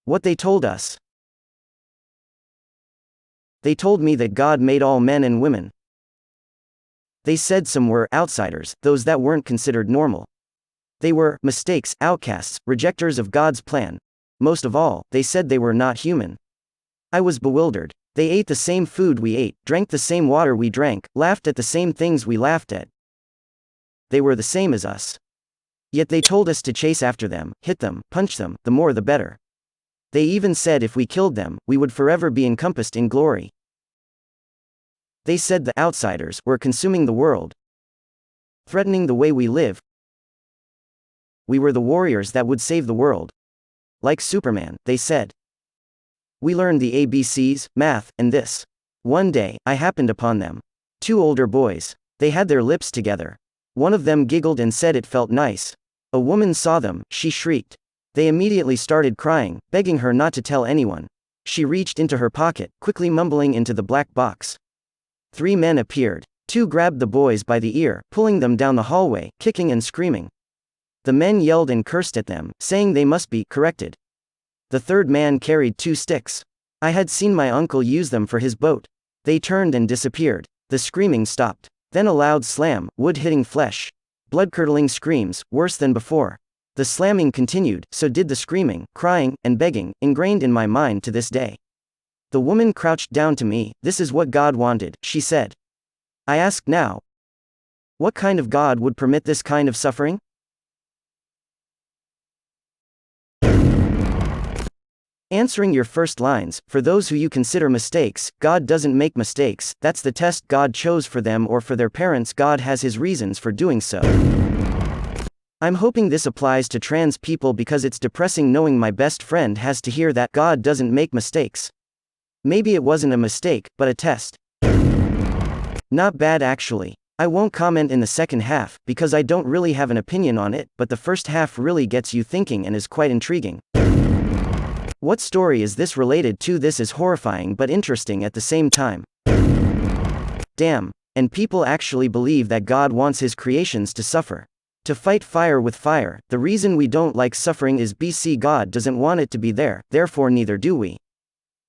What they told us. They told me that God made all men and women. They said some were outsiders, those that weren't considered normal. They were mistakes, outcasts, rejectors of God's plan. Most of all, they said they were not human. I was bewildered. They ate the same food we ate, drank the same water we drank, laughed at the same things we laughed at. They were the same as us. Yet they told us to chase after them, hit them, punch them, the more the better. They even said if we killed them, we would forever be encompassed in glory. They said the outsiders were consuming the world, threatening the way we live. We were the warriors that would save the world. Like Superman, they said. We learned the ABCs, math, and this. One day, I happened upon them. 2 older boys. They had their lips together. One of them giggled and said it felt nice. A woman saw them, she shrieked. They immediately started crying, begging her not to tell anyone. She reached into her pocket, quickly mumbling into the black box. 3 men appeared. 2 grabbed the boys by the ear, pulling them down the hallway, kicking and screaming. The men yelled and cursed at them, saying they must be corrected. The 3rd man carried 2 sticks. I had seen my uncle use them for his boat. They turned and disappeared. The screaming stopped. Then a loud slam, wood hitting flesh. Blood-curdling screams, worse than before. The slamming continued, so did the screaming, crying, and begging, ingrained in my mind to this day. The woman crouched down to me. This is what God wanted, she said. I asked now, what kind of God would permit this kind of suffering? Answering your first lines, for those who you consider mistakes, God doesn't make mistakes, that's the test God chose for them or for their parents. God has his reasons for doing so. I'm hoping this applies to trans people because it's depressing knowing my best friend has to hear that God doesn't make mistakes. Maybe it wasn't a mistake, but a test. Not bad actually. I won't comment in the second half, because I don't really have an opinion on it, but the first half really gets you thinking and is quite intriguing. What story is this related to? This is horrifying but interesting at the same time. Damn. And people actually believe that God wants his creations to suffer. To fight fire with fire. The reason we don't like suffering is BC God doesn't want it to be there, therefore neither do we.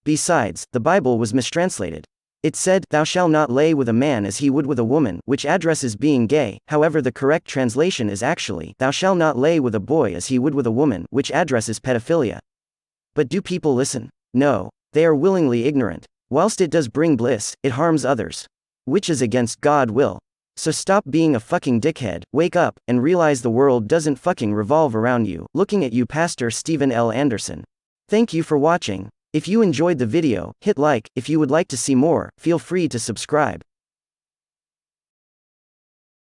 Besides, the Bible was mistranslated. It said, "Thou shalt not lay with a man as he would with a woman," which addresses being gay. However, the correct translation is actually, "Thou shalt not lay with a boy as he would with a woman," which addresses pedophilia. But do people listen? No. They are willingly ignorant. Whilst it does bring bliss, it harms others. Which is against God's will. So stop being a fucking dickhead, wake up, and realize the world doesn't fucking revolve around you. Looking at you, Pastor Stephen L. Anderson. Thank you for watching. If you enjoyed the video, hit like. If you would like to see more, feel free to subscribe.